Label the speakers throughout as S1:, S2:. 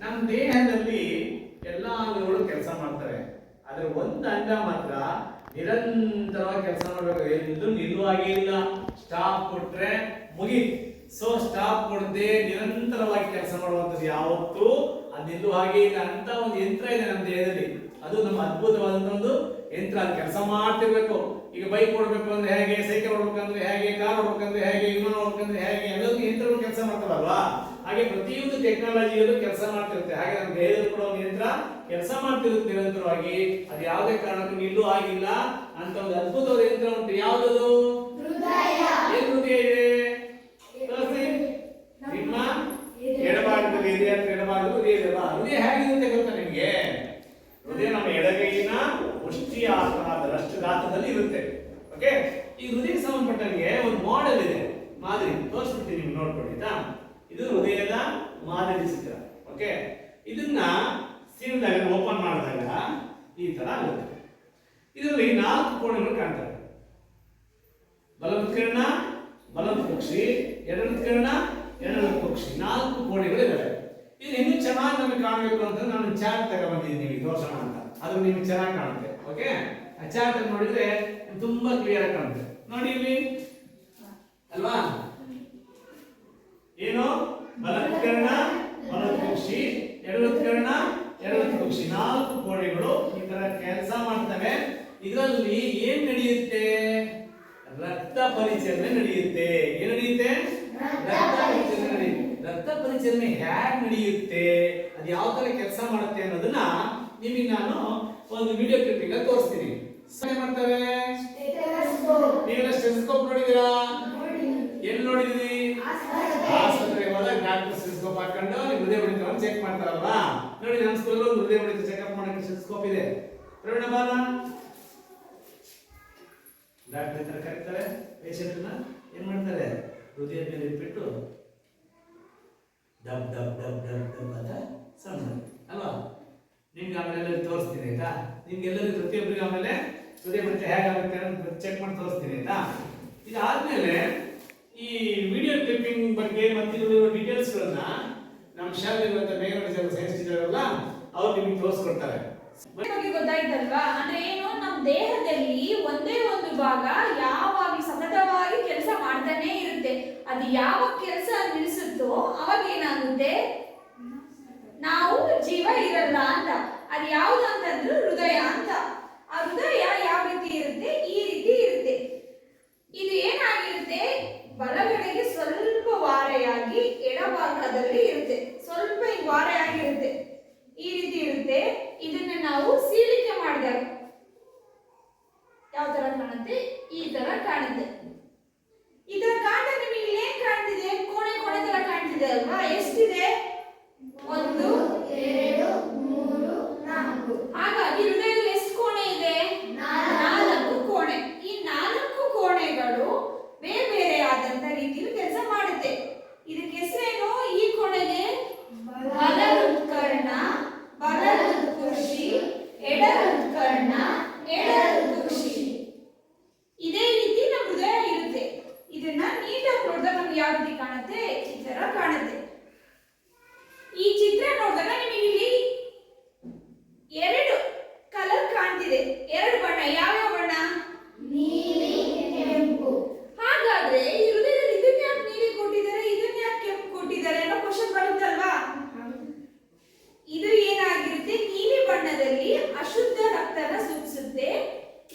S1: ನಮ್ಮ ದೇಹದಲ್ಲಿ ಎಲ್ಲ ಅಂಗಗಳು ಕೆಲಸ ಮಾಡ್ತವೆ, ಆದ್ರೆ ಒಂದು ಅಂಗ ಮಾತ್ರ ನಿರಂತರವಾಗಿ ಕೆಲಸ ಮಾಡಬೇಕು, ಎಲ್ಲೂ ನಿಲ್ಲುವಾಗೇ ಇಲ್ಲ. ಸ್ಟಾಪ್ ಕೊಟ್ರೆ ಮುಗೀತು. ಸೊ ಸ್ಟಾಪ್ ಕೊಡದೆ ನಿರಂತರವಾಗಿ ಕೆಲಸ ಮಾಡುವಂಥದ್ದು ಯಾವತ್ತೂ ಅದು ನಿಲ್ಲುವ ಹಾಗೆ ಇಲ್ಲ ಅಂತ ಒಂದು ಯಂತ್ರ ಇದೆ ನಮ್ಮ ದೇಹದಲ್ಲಿ. ಅದು ನಮ್ಮ ಅದ್ಭುತವಾದಂತ ಒಂದು ಯಂತ್ರ. ಅದು ಕೆಲಸ ಮಾಡ್ತಿರ್ಬೇಕು. ಈಗ ಬೈಕ್ ಓಡಬೇಕು ಅಂದ್ರೆ ಹೇಗೆ, ಸೈಕಲ್ ಓಡಬೇಕಂದ್ರೆ ಹೇಗೆ, ಕಾರ್ ಓಡಬೇಕಂದ್ರೆ ಹೇಗೆ, ವಿಮಾನ ಓಡಬೇಕಂದ್ರೆ ಹೇಗೆ, ಎಲ್ಲದೂ ಯಂತ್ರಗಳು ಕೆಲಸ ಮಾಡ್ತಾವಲ್ವಾ. ಹಾಗೆ ಪ್ರತಿಯೊಂದು ಟೆಕ್ನಾಲಜಿಯಲ್ಲೂ ಕೆಲಸ ಮಾಡ್ತಿರುತ್ತೆ. ಹಾಗೆ ನಮ್ಮ ದೇಹದಲ್ಲಿ ಕೂಡ ಒಂದು ಯಂತ್ರ ಕೆಲಸ ಮಾಡ್ತಿರುತ್ತೆ ನಿರಂತರವಾಗಿ. ಅದು ಯಾವುದೇ ಕಾರಣಕ್ಕೂ ನಿಲ್ಲುವ ಆಗಿಲ್ಲ ಅಂತ ಒಂದು ಅದ್ಭುತವಾದ ಯಂತ್ರ ಉಂಟು. ಯಾವುದದು? ಏನು ಹೃದಯ ಇದೆ? ನಿಮ್ಮ ಎಡಭಾಗದಲ್ಲಿ ಇದೆ ಅಂತ ಎಡಭಾಗದಲ್ಲಿ ಹೃದಯ ಇದೆ ಅಲ್ವಾ? ಹೃದಯ ಹೇಗಿರುತ್ತೆ ಗೊತ್ತಾ ನಿಮಗೆ? ಹೃದಯ ನಮ್ಮ ಎಡಗೈನ ಮುಷ್ಟಿಯ ಆಕಾರದಷ್ಟು ಗಾತ್ರದಲ್ಲಿ ಇರುತ್ತೆ. ಓಕೆ, ಈ ಹೃದಯಕ್ಕೆ ಸಂಬಂಧಪಟ್ಟಂಗೆ ಒಂದು ಮಾಡೆಲ್ ಇದೆ, ಮಾದರಿ ತೋರಿಸ್ಬಿಡ್ತೀನಿ ನಿಮ್ಗೆ, ನೋಡ್ಕೊಳ್ಳಿ ಆಯ್ತಾ. ಇದು ಹೃದಯದ ಮಾದರಿ ಚಿತ್ರ. ಓಕೆ, ಇದನ್ನ ಸೀಳಿದಾಗ ಓಪನ್ ಮಾಡಿದಾಗ ಈ ತರ ಆಗುತ್ತೆ. ಇದರಲ್ಲಿ 4 ಕೋಣೆಗಳು ಕಾಣ್ತವೆ. ಬಲವತ್ಕರಣ, ಬಲವತ್ಕಕ್ಷಿ, ಎಡವತ್ಕರಣ, ಎಡವತ್ಕಕ್ಷಿ, 4 ಕೋಣೆಗಳಿದ್ದಾವೆ. ಇದು ಇನ್ನೂ ಚೆನ್ನಾಗಿ ನಮಗೆ ಕಾಣಬೇಕು ಅಂತ ನಾನು ಚಾರ್ಟ್ ತಗೊಂಡ್ಬಂದಿದ್ದೀನಿ ನಿಮಗೆ ತೋರ್ಸೋಣ ಅಂತ. ಅದು ನಿಮಗೆ ಚೆನ್ನಾಗಿ ಕಾಣುತ್ತೆ. ಓಕೆ, ಆ ಚಾರ್ಟ್ ನೋಡಿದ್ರೆ ತುಂಬಾ ಕ್ಲಿಯರ್ ಆಗಿ ಕಾಣುತ್ತೆ. ನೋಡಿ ಇಲ್ಲಿ ಅಲ್ವಾ, ಏನು ಬಲವತ್ಕರಣ, ಬಲವತ್ಕಕ್ಷಿ, ಎಡವತ್ಕರಣ, ಎಡವತ್ಕಕ್ಷಿ, 4 ಕೋಣೆಗಳು ಈ ತರ ಕೆಲಸ ಮಾಡ್ತವೆ. ಇದರಲ್ಲಿ ಏನ್ ನಡೆಯುತ್ತೆ? ರಕ್ತ ಪರಿಚಲನೆ ನಡೆಯುತ್ತೆ. ಏನ್ ನಡೆಯುತ್ತೆ? ರಕ್ತ ಪರಿಚಲನೆ ನಡೆಯುತ್ತೆ. ರಕ್ತ ಪರಿಚಲನೆ ಹೇಗೆ ನಡೆಯುತ್ತೆ, ಅದು ಯಾವ ತರ ಕೆಲಸ ಮಾಡುತ್ತೆ ಅನ್ನೋದನ್ನ ನಿಮಗೆ ನಾನು ಒಂದು ವಿಡಿಯೋ ಕ್ಲಿಪ್ಪಿಂಗ್ ಅಲ್ಲಿ ತೋರಿಸ್ತೀನಿ. ಏನ್ ಮಾಡ್ತವೆ? ನೀವೆಲ್ಲ ಸ್ಟೆಥೋಸ್ಕೋಪ್ ನೋಡಿದೀರಾ? ಎಲ್ಲಿ ನೋಡಿದ್ರಿ? ಆಸ್ಪತ್ರೆಗೆ ಹೋದಾಗ ಡಾಕ್ಟರ್ ಸ್ಟೆಥೋಸ್ಕೋಪ್ ಹಾಕೊಂಡು ಹೃದಯ ಬಡಿತವನ್ನು ಚೆಕ್ ಮಾಡ್ತಾರಲ್ವಾ. ನೋಡಿ, ನಮ್ಮ ಸ್ಕೂಲಲ್ಲಿ ಒಂದು ಹೃದಯ ಬಡಿತ ಚೆಕ್ಅಪ್ ಮಾಡಕ್ಕೆ ಸ್ಟೆಥೋಸ್ಕೋಪ್ ಇದೆ. ಪ್ರವೀಣ ಬಾಲ, ಡಾಕ್ಟರ್ ಈ ತರ ಕರೀತಾರೆ ಪೇಷಂಟ್ ನ. ಏನ್ ಮಾಡ್ತಾರೆ? ಹೃದಯ ಮೇಲೆ ಇಟ್ಬಿಟ್ಟು dub dub dub dub dub ಅಂತ ಸೌಂಡ್ ಅಲ್ವಾ. ನಿಮ್ಗೆ ಆಮೇಲೆ ತೋರಿಸ್ತೀನಿ ಆಯ್ತಾ. ನಿಮ್ಗೆಲ್ಲರಿಗೂ ಪ್ರತಿಯೊಬ್ಬರಿಗೆ ಆಮೇಲೆ ಹೃದಯ ಬಡಿತ ಹೇಗಾಗುತ್ತೆ ಅಂತ ಚೆಕ್ ಮಾಡಿ ತೋರಿಸ್ತೀನಿ ಆಯ್ತಾ. ಇದಾದ್ಮೇಲೆ ಈ ವಿಡಿಯೋ ಕ್ಲಿಪ್ಪಿಂಗ್ ಬಗ್ಗೆ ಮತ್ತೆ ಡೀಟೇಲ್ಸ್ ಗಳನ್ನ ನಮ್ಮ ಶಾಲೆಯಲ್ಲಿರುವಂತ ಮೇಘರಾಜ್ ಸೈನ್ಸ್ ಟೀಚರ್ ಅಲ್ಲ, ಅವ್ರು ನಿಮ್ಗೆ ತೋರಿಸ್ಕೊಡ್ತಾರೆ.
S2: ಗೊತ್ತಾಯ್ತಲ್ವಾ? ಅಂದ್ರೆ ಏನು, ನಮ್ಮ ದೇಹದಲ್ಲಿ ಒಂದೇ ಒಂದು ಭಾಗ ಯಾವಾಗ ಸತತವಾಗಿ ಕೆಲಸ ಮಾಡ್ತಾನೆ ಇರುತ್ತೆ. ಅದು ಯಾವ ಕೆಲಸ ನಿಲ್ಲಿಸುತ್ತೋ ಅವಾಗ ಏನಾಗುತ್ತೆ? ನಾವು ಜೀವ ಇರಲ್ಲ ಅಂತ. ಅದು ಯಾವುದು ಅಂತಂದ್ರೆ ಹೃದಯ ಅಂತ. ಆ ಹೃದಯ ಯಾವ ರೀತಿ ಇರುತ್ತೆ? ಈ ರೀತಿ ಇರುತ್ತೆ. ಇದು ಏನಾಗಿರುತ್ತೆ? ಬಲಗಡೆಗೆ ಸ್ವಲ್ಪ ವಾರೆಯಾಗಿ ಎಡಭಾಗದಲ್ಲಿ ಇರುತ್ತೆ. ಸ್ವಲ್ಪ ಹಿಂಗ್ ವಾರೆಯಾಗಿರುತ್ತೆ, ಈ ರೀತಿ ಇರುತ್ತೆ. ಇದನ್ನ ನಾವು ಸೀಳಿಕೆ ಮಾಡಿದಾಗ ಯಾವ ತರ ಕಾಣುತ್ತೆ? ಈ ತರ ಕಾಣುತ್ತೆ. ಇದರ ಕಾಂಡ ನಿಮಗೆ ಏನ್ ಕಾಣ್ತಿದೆ? ಕೋಣೆ ಕೋಣೆ ತರ ಕಾಣ್ತಿದೆ ಅಲ್ವಾ? ಎಷ್ಟಿದೆ? 1 2 3 4. ಹಾಗಾಗಿ ಹೃದಯದಲ್ಲಿ ಎಷ್ಟು ಕೋಣೆ ಇದೆ? 4 ಕೋಣೆ. ಈ 4 ಕೋಣೆಗಳು ಬೇರೆ ಬೇರೆ ಆದಂತ ರೀತಿಯಲ್ಲಿ ಕೆಲಸ ಮಾಡುತ್ತೆ. ಇದಕ್ಕೆ ಹೆಸರೇನು? ಈ ಕೋಣೆಗೆ ಬಲ ಹೃತ್ಕರ್ಣ, ಬಲ ಹೃತ್ಕುಕ್ಷಿ, ಎಡ ಹೃತ್ಕರ್ಣ, ಎಡ ಹೃತ್ಕುಕ್ಷಿ. ಇದೇ ರೀತಿ ನಮ್ಮ ಹೃದಯ ಇರುತ್ತೆ. ಇದನ್ನ ನೀಟಾಗಿ ನೋಡಿದಾಗ ನಮ್ಗೆ ಯಾವ ರೀತಿ ಕಾಣುತ್ತೆ? ಈ ತರ ಕಾಣುತ್ತೆ. ಈ ಚಿತ್ರ ನೋಡಿದಾಗ ನಿಮಗೆ ಇಲ್ಲಿ 2 ಕಲರ್ ಕಾಣ್ತಿದೆ, 2 ಬಣ್ಣ. ಯಾವ್ಯಾವ ಬಣ್ಣ? ನೀಲಿ, ಕೆಂಪು. ಹಾಗಾದ್ರೆ ಈ ಹೃದಯದಲ್ಲಿ ಇದನ್ನ ಯಾಕೆ ನೀಲಿ ಕೊಟ್ಟಿದ್ದಾರೆ, ಇದನ್ನ ಯಾಕೆ ಕೆಂಪು ಕೊಟ್ಟಿದ್ದಾರೆ ಅನ್ನೋ ಕ್ವಶನ್ ಬರುತ್ತಲ್ವಾ? ಇದು ಏನಾಗಿರುತ್ತೆ? ನೀಲಿ ಬಣ್ಣದಲ್ಲಿ ಅಶುದ್ಧ ರಕ್ತನ ಸೂಚಿಸುತ್ತೆ,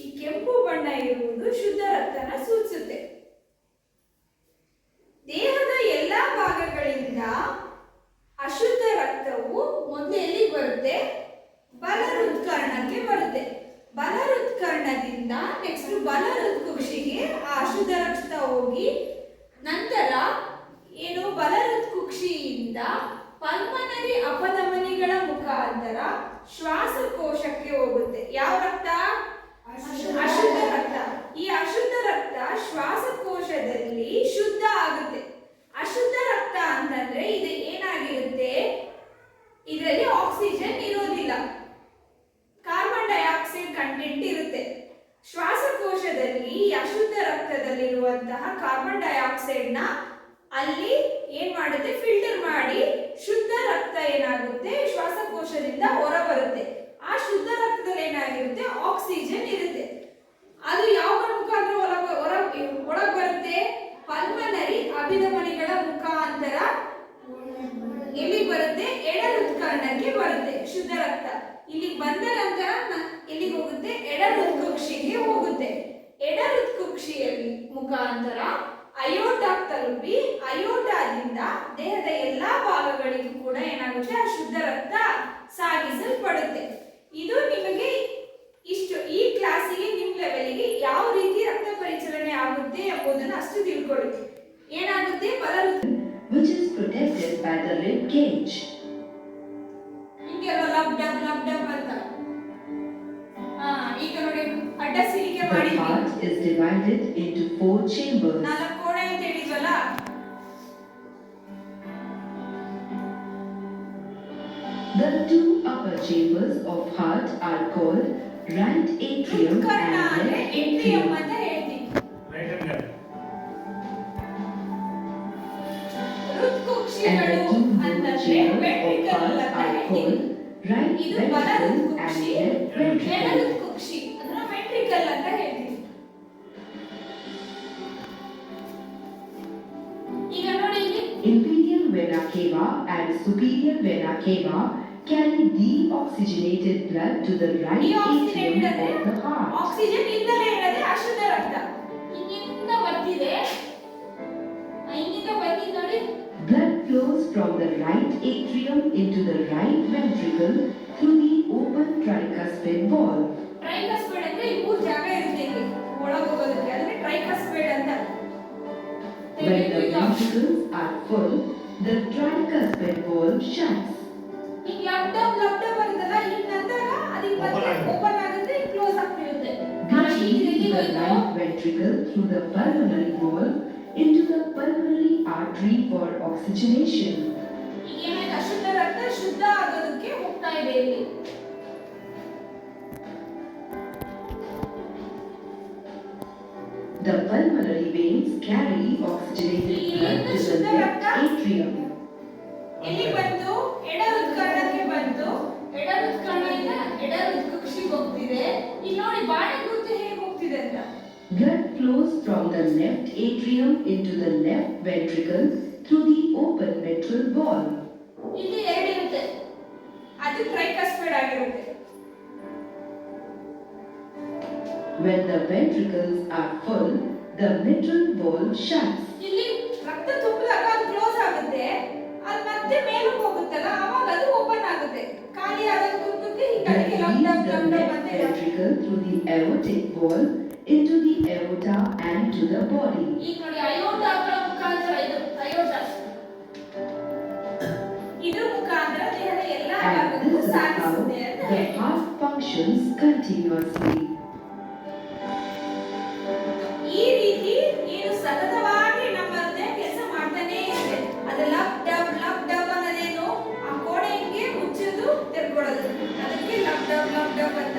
S2: ಈ ಕೆಂಪು ಬಣ್ಣ ಇರುವುದು ಶುದ್ಧ ರಕ್ತನ ಸೂಚಿಸುತ್ತೆ. ದೇಹದ ಎಲ್ಲಾ ಭಾಗಗಳಿಂದ ಅಶುದ್ಧ ರಕ್ತವು ಮೊದಲು ಎಲ್ಲಿಗೆ ಬರುತ್ತೆ? ಬಲ ಹೃತ್ಕರ್ಣಕ್ಕೆ ಬರುತ್ತೆ. ಬಲ ಹೃತ್ಕರ್ಣದಿಂದ ನೆಕ್ಸ್ಟ್ ಬಲ ಹೃತ್ಕುಕ್ಷಿಗೆ ಆ ಅಶುದ್ಧ ರಕ್ತ ಹೋಗಿ ನಂತರ ಏನು ಬಲ ಹೃತ್ಕುಕ್ಷಿಯಿಂದ ಪಲ್ಮನರಿ ಅಪಧಮನಿಗಳ ಮುಖಾಂತರ ಶ್ವಾಸಕೋಶಕ್ಕೆ ಹೋಗುತ್ತೆ. ಯಾವ ರಕ್ತ? ಅಶುದ್ಧ ರಕ್ತ. ಈ ಅಶುದ್ಧ ರಕ್ತ ಶ್ವಾಸಕೋಶದಲ್ಲಿ ಶುದ್ಧ ಆಗುತ್ತೆ. ಅಶುದ್ಧ ರಕ್ತ ಅಂತಂದ್ರೆ ಇದು ಏನಾಗಿರುತ್ತೆ? ಇದರಲ್ಲಿ ಆಕ್ಸಿಜನ್ ಇರೋದಿಲ್ಲ, ಕಾರ್ಬನ್ ಡೈಆಕ್ಸೈಡ್ ಕಂಟೆಂಟ್ ಇರುತ್ತೆ. ಶ್ವಾಸಕೋಶದಲ್ಲಿ ಅಶುದ್ಧ ರಕ್ತದಲ್ಲಿರುವಂತಹ ಕಾರ್ಬನ್ ಡೈಆಕ್ಸೈಡ್ ನ ಅಲ್ಲಿ ಏನ್ ಮಾಡುತ್ತೆ? ಫಿಲ್ಟರ್ ಮಾಡಿ ಶುದ್ಧ ರಕ್ತ ಏನಾಗುತ್ತೆ? ಏನಾಗುತ್ತೆ, ಎಡ ಹೃತ್ಕರ್ಣಕ್ಕೆ ಬರುತ್ತೆ ಶುದ್ಧ ರಕ್ತ. ಇಲ್ಲಿಗೆ ಬಂದ ನಂತರ ಎಲ್ಲಿಗೆ ಹೋಗುತ್ತೆ, ಎಡ ಹೃತ್ಕುಕ್ಷಿಗೆ ಹೋಗುತ್ತೆ. ಎಡ ಹೃತ್ಕುಕ್ಷಿಯಲ್ಲಿ ಮುಖಾಂತರ ಅಯೋಟಾಕ್ ತಲುಪಿ ಅಯೋಟಾದಿಂದ ದೇಹದ ಎಲ್ಲಾ ಭಾಗಗಳಿಗೂ ಕೂಡ ಏನಾಗುತ್ತೆ, ಆ ಶುದ್ಧ ರಕ್ತ ಸಾಗಿಸಲ್ಪಡುತ್ತೆ. ಇದು ನಿಮಗೆ ಇಷ್ಟು ಈ ಕ್ಲಾಸಿಗೆ ನಿಮ್ಮ ಲೆವೆಲ್ಗೆ ಯಾವ ರೀತಿ ರಕ್ತ ಪರಿಚಲನೆ ಆಗುತ್ತೆ ಎಂಬುದನ್ನು ಅಷ್ಟು ತಿಳ್ಕೊಳ್ಳಿ. ಏನಾಗುತ್ತೆ,
S3: which is protected by the rib cage.
S2: ಹಿಂಗೆ ಲಬ್ ಡಬ್ ಅಂತ. ಈಗ ನೋಡಿ ಅಡ್ಡ ಸಿಲಿಕೆ
S3: The
S2: ಮಾಡಿದ್ವಿ.
S3: heart is divided into 4 chambers.
S2: ನಾಲ್ಕು ಕೋಣೆ ಅಂತ ಹೇಳಿದ್ವಲ್ಲ,
S3: The 2 upper chambers of heart are called right atrium
S2: ಹೃತ್ಕರ್ಣ
S3: and
S2: ಅಂದ್ರೆ
S3: left
S2: ಏಟ್ರಿಯಂ
S3: atrium.
S2: ಅಂತ ಹೇಳ್ತೀವಿ.
S1: ರೈಟ್ ಹ್ಯಾಂಡ್
S2: ಹೃತ್ಕುಕ್ಷಿಗಳು
S3: And the 2 lower
S2: ಅಂತಂದ್ರೆ
S3: chambers of
S2: ವೆಂಟ್ರಿಕಲ್
S3: heart
S2: ಅಂತ
S3: are
S2: ಹೇಳ್ತೀವಿ.
S3: called right
S2: ಇದು ಬಲ
S3: ventricle and
S2: ಹೃತ್ಕುಕ್ಷಿ,
S3: left
S2: ಎಡ
S3: ventricle.
S2: ಹೃತ್ಕುಕ್ಷಿ ಅದನ್ನ ವೆಂಟ್ರಿಕಲ್ ಅಂತ ಹೇಳ್ತೀವಿ. ಈಗ ನೋಡಿ ಇಲ್ಲಿ
S3: Inferior vena cava and superior vena cava carry deoxygenated blood to the right atrium of the heart.
S2: Oxygen ಇಲ್ಲದೆ ಇರದೆ ಅಶುದ್ಧ ರಕ್ತ ಹಿಂಗಿಂದ ಬರ್ತಿದೆ, ಹಿಂಗಿಂದ ಬಂದಿದ್ದು ನೋಡಿ.
S3: Blood flows from the right atrium into the right ventricle through the open tricuspid valve.
S2: ಟ್ರೈಕಸ್ಪೈಡ್ ಅಂದ್ರೆ ಈ ಮೂರು ಜಾಗ ಇರುತ್ತೆ ಇಲ್ಲಿ ಒಳಗೆ ಹೋಗೋದಕ್ಕೆ, ಅದನ್ನ ಟ್ರೈಕಸ್ಪೈಡ್ ಅಂತ.
S3: When the ventricles are full, the tricuspid valve shuts.
S2: ಈಗ ಲಬ್ ಡಬ್ ಬರುತ್ತಲ್ಲ, ಈಗ ನಂತರ ಅದಕ್ಕೆ ಮತ್ತೆ ಓಪನ್ ಆಗುತ್ತೆ, ಕ್ಲೋಸ್ ಆಗ್ತಿರುತ್ತೆ.
S3: Blood leaves the right ventricle through the pulmonary valve into the pulmonary artery for oxygenation.
S2: ಈಗ ಏನಾಯ್ತು, ಅಶುದ್ಧ ರಕ್ತ ಶುದ್ಧ ಆಗೋದಕ್ಕೆ ಹೋಗ್ತಾ ಇದೆ ಇಲ್ಲಿ.
S3: The pulmonary veins carry oxygenated blood to the left atrium.
S2: ಎಲ್ಲಿ ಬಂತು, ಎಡ ಹೃತ್ಕರ್ಣಕ್ಕೆ ಬಂತು. ಎಡ ಹೃತ್ಕರ್ಣದಿಂದ ಎಡ ಹೃತ್ಕುಕ್ಷಿಗೆ ಹೋಗ್ತಿದೆ. ಇಲ್ಲಿ ನೋಡಿ ಬಾಣೆ ಗುರುತು ಹೇಗೆ ಹೋಗ್ತಿದೆ ಅಂತ.
S3: Blood flows from the left atrium into the left ventricle through the open mitral valve.
S2: ಇಲ್ಲಿ ಎರಡು ಇರುತ್ತೆ, ಅದು ಟ್ರೈಕಸ್ಪೈಡ್ ಆಗಿರುತ್ತೆ.
S3: When the ventricles are full, the mitral valve shuts.
S2: ಇಲ್ಲಿ ರಕ್ತ ತುಂಬಿದಾಗ ಅದು ಕ್ಲೋಸ್ ಆಗುತ್ತೆ, ಅದು ಮತ್ತೆ ಮೇಲೆ ಹೋಗುತ್ತಲ್ಲ, ಅವಾಗ ಅದು ಓಪನ್ ಆಗುತ್ತೆ. ಖಾಲಿ ಆದಾಗ ತುಂಬುತ್ತೆ, ಈಗ
S3: Blood
S2: ಅದಕ್ಕೆ
S3: leaves
S2: ಲಬ್
S3: the
S2: ಡಬ್
S3: left
S2: ಅಂತ ಹೇಳೋದು.
S3: ventricle through the aortic valve into the aorta and to the body.
S2: ಈಗ ನೋಡಿ ಅಯೋಟಾಗಳ ಮುಖಾಂತರ ಇದ್ರ ಮುಖಾಂತರ ದೇಹದ ಎಲ್ಲಾ
S3: And
S2: ಭಾಗಕ್ಕೂ
S3: this is how
S2: ಸಾಗಿಸುತ್ತೆ ಅಂತ
S3: the
S2: ಹೇಳಿ.
S3: heart functions continuously.
S2: ಈ ರೀತಿ ಏನು ಸತತವಾಗಿ ನಮ್ಮ ಹೃದಯ ಕೆಲಸ ಮಾಡ್ತಾನೆ ಇದೆ. ಅದು ಲಬ್ ಡಬ್ ಅನ್ನೋದೇನು, ಆ ಕೋಣೆ ಹಿಂಗೆ ಮುಚ್ಚೋದು ತೆರ್ಕೊಳ್ಳೋದು, ಅದಕ್ಕೆ ಲಬ್ ಡಬ್ ಅಂತ.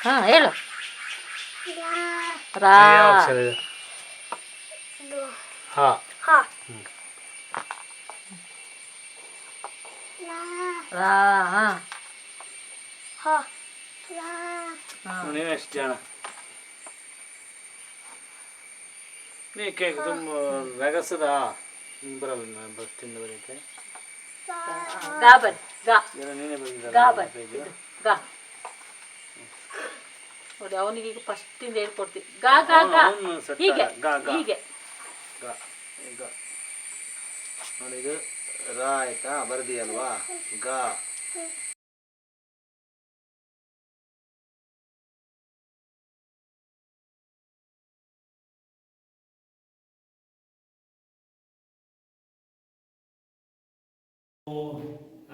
S4: ಹಾ ಹೇಳು. ರಾ
S1: ಹಾ
S4: ರಾ ಹಾ
S1: ನೀನು ಎಷ್ಟು ಜನ ನೀ ಕೇಕ್ ತುಂಬ ರಗಸದ ಬರಲ್ಲ, ನಾನು ಬರ್ತೀನಿ ಬರೀತೆ.
S4: ಗಾ ಬನ್ ಗಾ
S1: ನೀನೇ
S4: ಗಾ ಬನ್
S1: ಬಂದಿದ್ದ
S4: ಗಾ ನೋಡಿ, ಅವನಿಗೆ ಈಗ ಫಸ್ಟಿಂದ ಹೇಳ್ಕೊಡ್ತೀನಿ. ಗಾ ಗಾ ಗಾ ಹೀಗೆ ಹೀಗೆ
S1: ಈಗ ನೋಡಿ, ಇದು ರಾ ಆಯ್ತಾ, ಬರ್ದಿಯಲ್ವಾ, ಗಾ.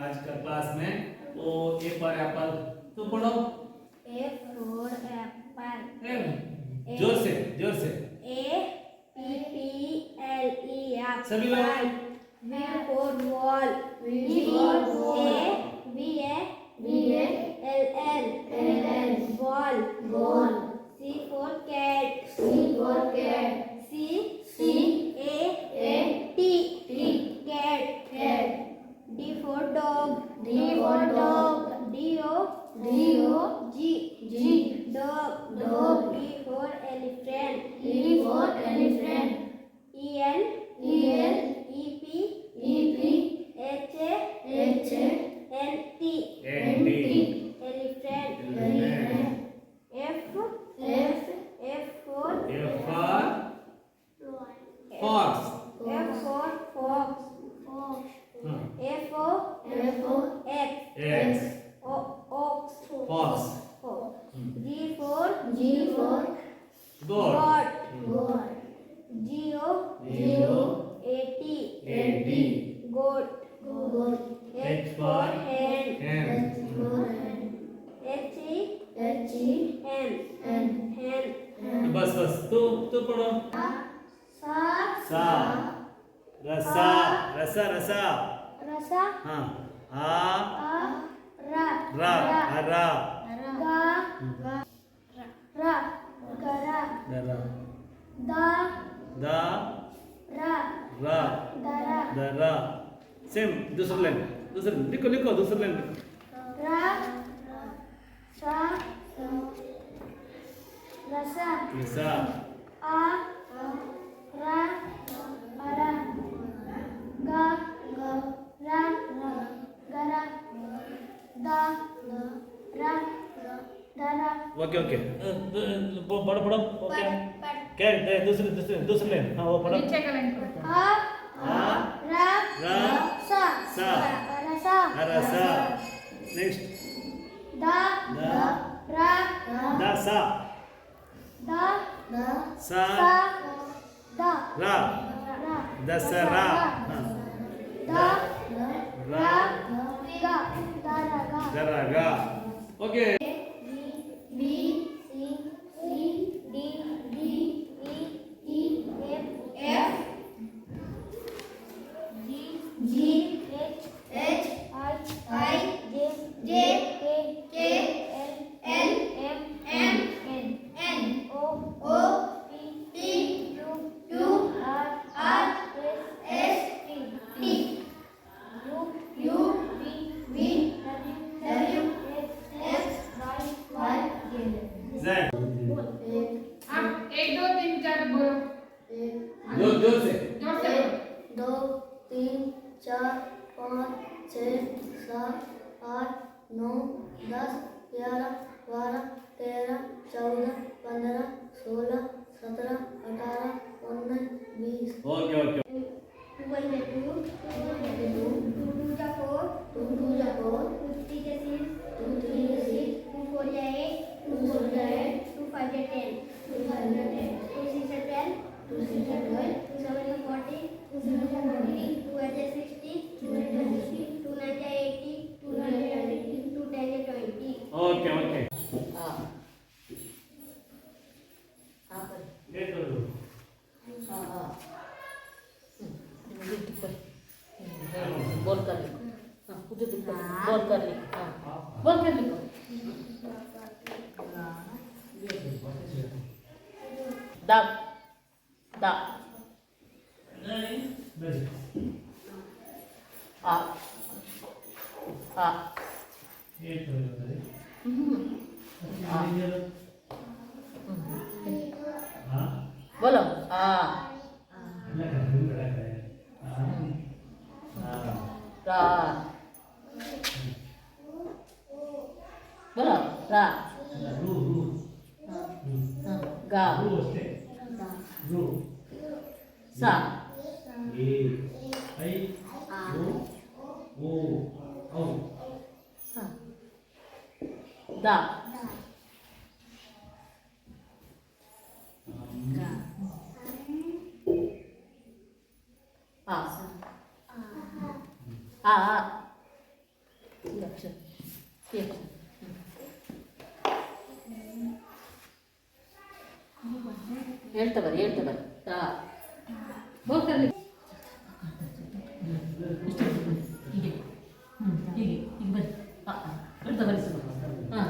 S1: आज का क्लास में ओ ए पर एप्पल तो पढ़ो।
S5: A for apple.
S1: जोर से
S5: A P P L E apple.
S1: सभी लोग।
S5: V for wall. V for wall. V A L L ball. C for cat. C A T cat. D for dog. D O G dog. E for elephant. E N
S1: AD.
S5: goat,
S1: H for
S5: hen,
S1: hen.
S5: hen,
S1: बस बस तू पढ़ो. सा रसा रसा रसा.
S5: rasa,
S1: हाँ आ
S5: ra,
S1: रा हरा
S5: ga, ra, gara,
S1: दरा
S5: da,
S1: दा
S5: ra,
S1: रा
S5: dara,
S1: दरा. सेम दूसरा लाइन लिखो लिखो दूसरा लाइन लिखो.
S5: ra, sa, rasa,
S1: रसा
S5: a, ra, ara, ga, ra, gara, da, ra, dara,
S1: okay okay पढ़ो पढ़ो ओके. क्या दूसरी लाइन. हाँ वो पढ़ो.
S2: नीचे का लाइन पढ़ो.
S5: a, ra,
S1: रा
S5: sa,
S1: सा
S5: rasa,
S1: रसा. नेक्स्ट
S5: da,
S1: दा
S5: ra,
S1: दा सा
S5: da,
S1: सा
S5: sa, da,
S1: रा
S5: ra,
S1: दसरा. हाँ
S5: da,
S1: रा
S5: ga, dara, ga.
S1: दरा गा. Okay.
S5: B, C, D, E, F, G, H, I, J, K, L, M, N, O, P, Q, R, S, T, U, V, W, X, Y, Z.
S1: Z.
S2: आप 1 2 3 4 बोलो.
S1: जोर से.
S2: जोर से बोलो.
S5: 2, 3, 4, 5, 6, 7, 8, 9, 10, 11, 12, 13, 14, 15, 16, 17, 18, 19, 20.
S1: Okay okay.
S5: 2 1 2, 2 2 4, 2 2 4, 2 3 6, 2 3 6, 2 4 8, 2 4 8, 2 5 10, 2 5 10, 2 6 12, 2 6 12, 2 7 40, 2 7 40, 2 8 60, 2 8 60, 2 9 80, 2 9 80, 2 10 20.
S1: Okay okay.
S4: हाँ हाँ
S1: ये तो लो.
S4: हाँ हाँ बोल कर लिखो. हाँ उधर लिखो. बोल कर लिखो. हाँ बोल कर लिखो. दा दा आ आ
S1: ये तो लो. हाँ
S4: बोलो आ
S1: मैं कर रहा है. हाँ
S4: रा बोलो रा
S1: रू रू
S4: हाँ, गा
S1: रू होते. रू
S4: सा
S1: ए आई रू ओ औ.
S4: हाँ, दा आ ये अक्षर ये अक्षर ಹೇಳ್ತಾ ಬರ್ರಿ ತಾ ಹೋಗ್ತಾರೆ ಹೀಗೆ ಹೀಗೆ ಹಿಂಗೆ ಬರ್ರಿ ಹೇಳ್ತಾ ಬರ್ರಿ ಹಾಂ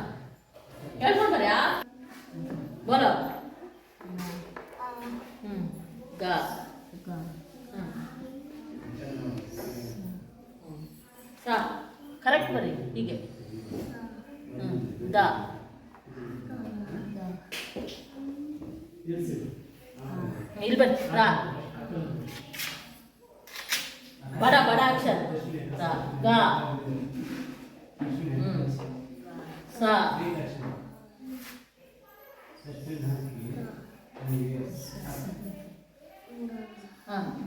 S4: ಹೇಳ್ಕೊಂಡು ಬರ್ರಿ ಬೋಲೋ ಗಾ ಸಾ ಕರೆಕ್ಟ್ ಬರ್ರಿ ಹೀಗೆ ದಾ ಇಲ್ಲಿ ಬನ್ನಿ ರಾ ಬಡ ಅಕ್ಷರ ರಾ ಗಾ ಸಾ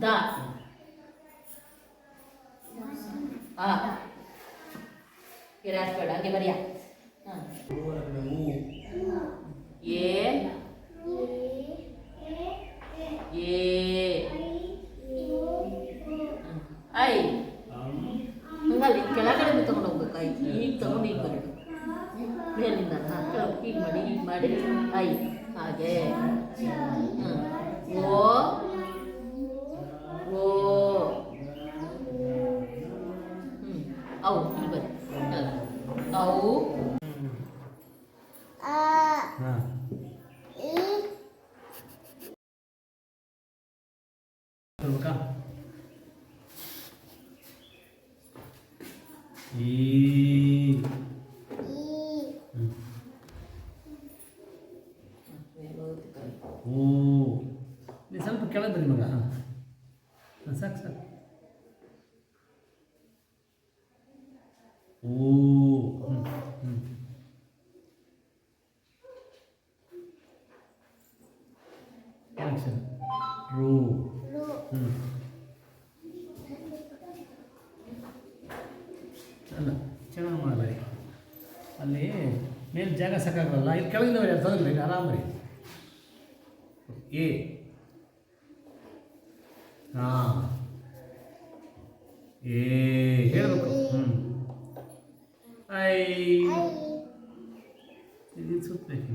S4: ದಾ ಆ ಇರಾಸ್ಬೇಡ ಹಂಗೆ ಬರಿಯ ಏ ಏ ಐ ಹಂಗಲ್ಲಿ ಕೆಳಗಡೆ ತಗೊಂಡು ಹೋಗ್ಬೇಕು ಐ ಈಗ ತಗೊಂಡು ಈಗ ಬರೋದು ಮೇಲಿಂದ ಕೆಳಗೆ ಹೀಗೆ ಮಾಡಿ ಐ ಹಾಗೆ ಓ ಓ ಅವು ಇಲ್ಲಿ ಬರಿ ಅವು
S1: ಹಾಂ ಬರ್ಬೇಕಾ ಈ ಓ ನೀವು ಸ್ವಲ್ಪ ಕೆಳಗೆ ಬನ್ನಿ ಮಗ ಹಾಂ ಸಾಕು ಸಾಕು ಓ ಏನಕ್ಷರ ರೂ ಅಲ್ಲ ಚೆನ್ನಾಗಿ ಮಾಡಲ್ಲ ಅಲ್ಲಿ ಮೇಲೆ ಜಾಗ ಸಾಕಾಗಲ್ಲ ಇಲ್ಲಿ ಕೆಳಗಿಂದ ಬರೀ ಅದು ತೊಂದರೆ ಇಲ್ಲ ಆರಾಮ ಬರೀ ಎ ಹಾಂ ಏ ಹೇಳಬೇಕು ಐ ಇದು ಸುತ್ತಬೇಕು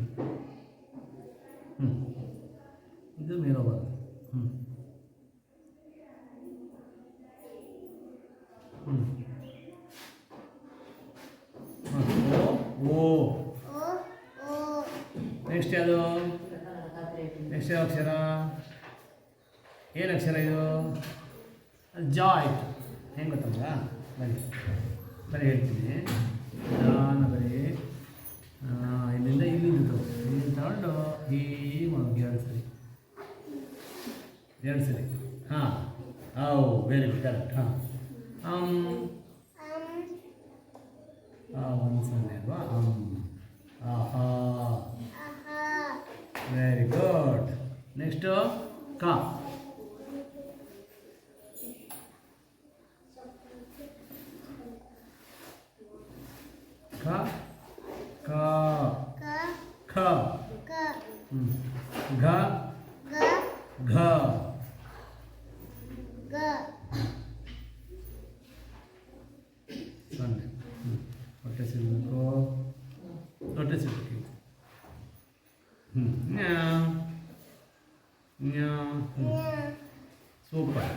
S1: ಇದು ಮೇಲೆ ಹೋಗೋದು ಓ ನೆಕ್ಸ್ಟ್ ಯಾವುದು ನೆಕ್ಸ್ಟ್ ಯಾವ ಅಕ್ಷರ ಏನು ಅಕ್ಷರ ಇದು ಜಾ ಆಯಿತು ಹೆಂಗೆ ಗೊತ್ತಲ್ಲ ಬರೀ ಹೇಳ್ತೀನಿ ನಾನು ಬರೀ ಇಲ್ಲಿಂದ ಇಲ್ಲಿಂದ ತಗೊಂಡು ಹೀಗೆ ಮಾಡೋದು ಎರಡು ಸರಿ ಹಾಂ ವೆರಿ ಗುಡ್ ಕರೆಕ್ಟ್ ಹಾಂ ಒಂದು ಸೊನ್ನೆ ಅಲ್ವಾ ಆಹಾ ವೆರಿ ಗುಡ್ ನೆಕ್ಸ್ಟು ಕಾ ಕ ಕ ಖ ಘ ಘ ಸೊನ್ನೆ ಹೊಟ್ಟೆ ಸಿಗಬೇಕು ಹೊಟ್ಟೆ ಸಿಗಬೇಕು ಸೂಪರ್